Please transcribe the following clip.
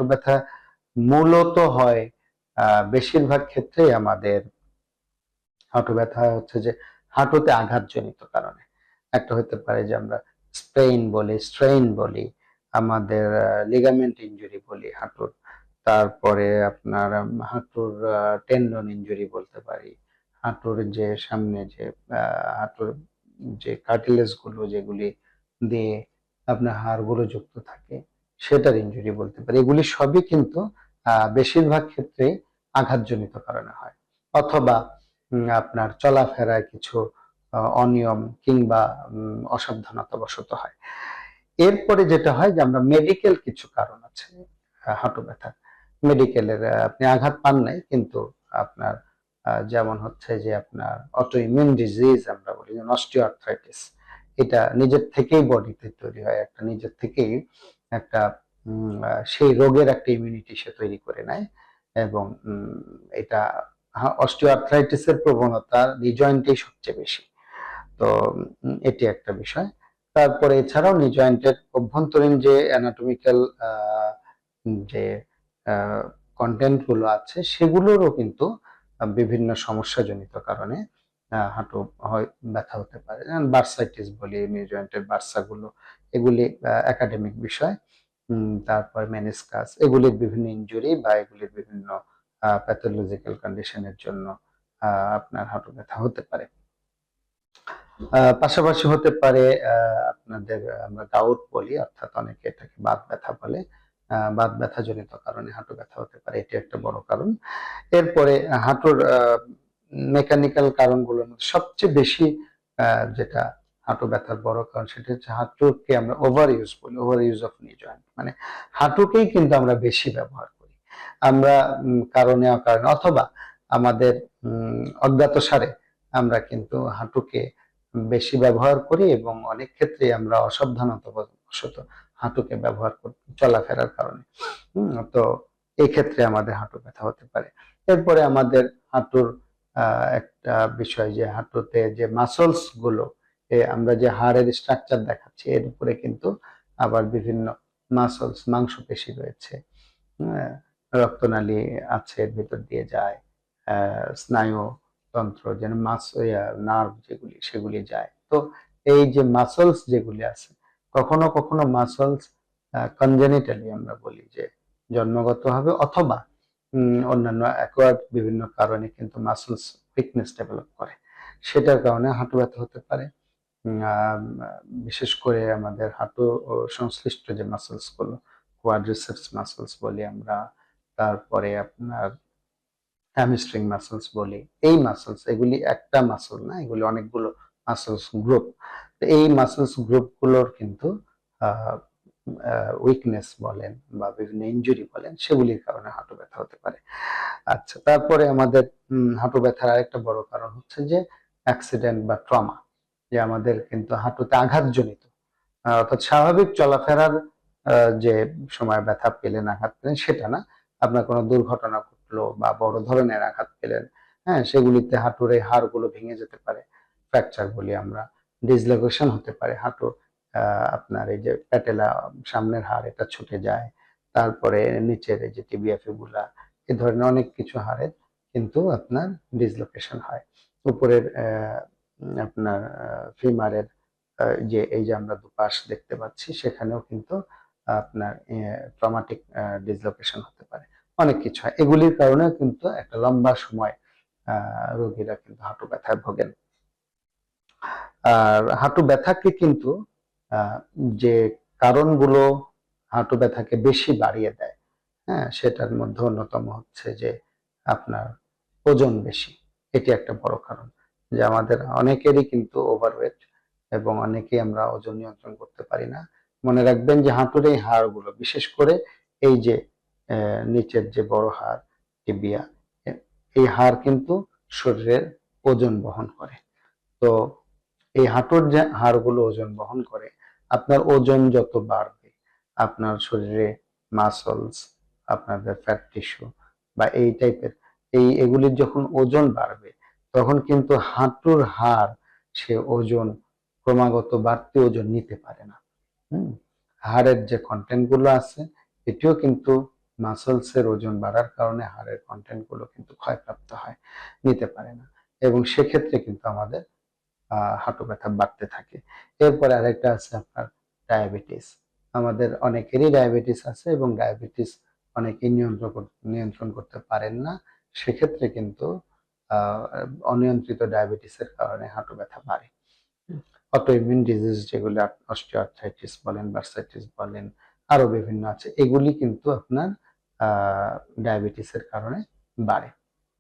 হাঁটু ব্যথা মূলত হয় বেশিরভাগ ক্ষেত্রেই আমাদের হাঁটু ব্যথা হচ্ছে যে হাঁটুতে আঘাতজনিত কারণে। একটা হতে পারে যে আমরা স্প্রেইন বলি, স্ট্রেইন বলি, আমাদের লিগামেন্ট ইনজুরি বলি হাঁটুর, তারপরে আপনার হাঁটুর টেন্ডন ইনজুরি বলতে পারি, হাঁটুর যে সামনে যে হাঁটুর যে কার্টিলেজ গুলো যেগুলি দিয়ে আপনার হাড়গুলো যুক্ত থাকে সেটার ইনজুরি বলতে পারি। এগুলি সবই কিন্তু বেশিরভাগ ক্ষেত্রেই আঘাতজনিত কারণে হয়, অথবা আপনার চলাফেরায় কিছু অনিয়ম কিংবা অসাবধানতা বশত হয়। এরপরে যেটা হয় যে আমরা মেডিকেল কিছু কারণ আছে হাঁটু ব্যথার। মেডিকেলের আপনি আঘাত পান নাই কিন্তু আপনার যেমন হচ্ছে যে আপনার অটো ইমিউন ডিজিজ আমরা বলি, যেমন অস্টিওআর্থ্রাইটিস, এটা নিজের থেকেই বডিতে তৈরি হয়, একটা নিজের থেকেই একটা সেই রোগের একটা ইমিউনিটি সে তৈরি করে নেয়, এবং এটা অস্টিওআর্থ্রাইটিসের প্রবণতা নি জয়েন্টেই সবচেয়ে বেশি। তো এটি একটা বিষয়। তারপরে এছাড়াও নি জয়েন্টের অভ্যন্তরীণ যে অ্যানাটমিক্যাল যে কন্টেন্ট গুলো আছে সেগুলোরও কিন্তু বিভিন্ন সমস্যাজনিত কারণে হাঁটু হয় ব্যথা হতে পারে। বার্সাইটিস বলি, নি জয়েন্টের বার্সাগুলো, এগুলি একাডেমিক বিষয়। তারপর মেনিসকাস, এগুলির বিভিন্ন ইনজুরি বা এগুলির বিভিন্ন প্যাথোলজিক্যাল কন্ডিশনের জন্য আপনার হাঁটু ব্যথা হতে পারে। পাশাপাশি হতে পারে আপনাদের আমরা গাউট বলি, অর্থাৎ অনেকে এটাকে বাত ব্যথা বলে, বাত ব্যথা জনিত কারণে হাঁটু ব্যথা হতে পারে, এটি একটা বড় কারণ। এরপরে হাঁটুর মেকানিক্যাল কারণগুলোর মধ্যে সবচেয়ে বেশি যেটা হাঁটু ব্যথার বড় কারণ সেটা হচ্ছে হাঁটুকে আমরা ওভার ইউজ বলি, ওভার ইউজ অফ নি জয়েন্ট, মানে হাঁটুকেই কিন্তু আমরা বেশি ব্যবহার করি আমরা কারণে অকারণে, অথবা আমাদের অজ্ঞাতসারে আমরা কিন্তু হাঁটুকে বেশি ব্যবহার করি, এবং অনেক ক্ষেত্রে আমরা অসাবধানতাবশত হাঁটুকে ব্যবহার করি চলাফেরার কারণে। তো এই ক্ষেত্রে আমাদের হাঁটু ব্যথা হতে পারে। এরপরে আমাদের হাঁটুর একটা বিষয় যে হাঁটুতে যে মাসলস গুলো, আমরা যে হাড়ের স্ট্রাকচার দেখাচ্ছি এর উপরে কিন্তু আবার বিভিন্ন মাসলস মাংসপেশি রয়েছে, রক্তনালী আছে এর ভিতর দিয়ে যায়, স্নায়ু তন্ত্র যেন নার্ভ যেগুলি সেগুলি যায়। তো এই যে মাসলস যেগুলি আছে, কখনো কখনো মাসলস কনজেনিটালি আমরা বলি যে জন্মগতভাবে, অথবা অন্যান্য অ্যাকোয়ার্ড বিভিন্ন কারণে কিন্তু মাসলস উইকনেস ডেভেলপ করে, সেটার কারণে হাঁটু ব্যথা হতে পারে। বিশেষ করে আমাদের হাঁটু সংশ্লিষ্ট যে মাসলস গুলো, কোয়াড্রিসেপস মাসলস বলি আমরা, তারপরে আপনার হ্যামস্ট্রিং মাসলস বলি, এই মাসলস এগুলি একটা মাসল না, এগুলি অনেকগুলো মাসলস গ্রুপ। এই মাসলস গ্রুপ গুলোর কিন্তু উইকনেস বলেন বা বিভিন্ন ইনজুরি বলেন সেগুলির কারণে হাঁটু ব্যথা হতে পারে। আচ্ছা, তারপরে আমাদের হাঁটু ব্যথার আরেকটা বড় কারণ হচ্ছে যে অ্যাক্সিডেন্ট বা ট্রমা, যে আমাদের কিন্তু হাঁটুতে আঘাতজনিত, অর্থাৎ স্বাভাবিক চলাফেরার যে সময় ব্যথা পেলেন, আঘাত পেলেন সেটা না, আপনার কোনো দুর্ঘটনা ঘটলো বা বড় ধরনের আঘাত পেলেন, হ্যাঁ, সেগুলিতে হাঁটুর এই হাড়গুলো ভেঙে যেতে পারে, ফ্র্যাকচার বলি আমরা, ডিসলোকেশন হতে পারে, হাঁটু আপনার এই যে প্যাটেলা সামনের হাড় এটা ছুটে যায়, তারপরে নিচের এই যে টিবিয়া ফিবুলা, এ ধরনের অনেক কিছু হাড়ের কিন্তু আপনার ডিসলোকেশন হয়। উপরের আপনার ফিমারের যে এই যে আমরা দুপাশ দেখতে পাচ্ছি সেখানেও কিন্তু আপনার ট্রমাটিক ডিসলোকেশন হতে পারে, অনেক কিছু হয়। এগুলির কারণে কিন্তু একটা লম্বা সময় রোগীরা কিন্তু হাঁটু ব্যথায় ভোগেন। আর হাঁটু ব্যথাকে কিন্তু যে কারণগুলো হাঁটু ব্যথাকে বেশি বাড়িয়ে দেয়, হ্যাঁ, সেটার মধ্যে অন্যতম হচ্ছে যে আপনার ওজন বেশি, এটি একটা বড় কারণ, যে আমাদের অনেকেরই কিন্তু ওভারওয়েট, এবং অনেকেই আমরা ওজন নিয়ন্ত্রণ করতে পারি না। মনে রাখবেন যে হাঁটুর এই হাড়গুলো, বিশেষ করে এই যে নিচের যে বড় হাড় টিবিয়া, এই হাড় কিন্তু শরীরের ওজন বহন করে। তো এই হাঁটুর যে হাড়গুলো ওজন বহন করে, আপনার ওজন যত বাড়বে আপনার শরীরে মাসলস, আপনাদের ফ্যাট টিস্যু বা এই টাইপের এগুলির যখন ওজন বাড়বে তখন কিন্তু হাঁটুর হাড় সে ওজন ক্রমাগত বাড়তি ওজন নিতে পারে না। হাড়ের যে কন্টেন্ট গুলো আছে এটিও কিন্তু মাসলস এর ওজন বাড়ার কারণে হাড়ের কন্টেন্ট গুলো কিন্তু ক্ষয়প্রাপ্ত হয়, নিতে পারে না, এবং সেক্ষেত্রে কিন্তু আমাদের হাঁটু ব্যথা বাড়তে থাকে। এরপরে আরেকটা আছে আপনার ডায়াবেটিস। আমাদের অনেকেরই ডায়াবেটিস আছে এবং ডায়াবেটিস অনেকেই নিয়ন্ত্রণ করতে পারেন না। সেক্ষেত্রে কিন্তু আহ, অনিয়ন্ত্রিত ডায়াবেটিসের কারণে হাঁটু ব্যথা বাড়ে। অটোইমিউন ডিজিজ যেগুলো অস্টিওআর্থ্রাইটিস বলেন, বার্সাইটিস বলেন, আরো বিভিন্ন আছে, এগুলি কিন্তু আপনার ডায়াবেটিসের কারণে বাড়ে।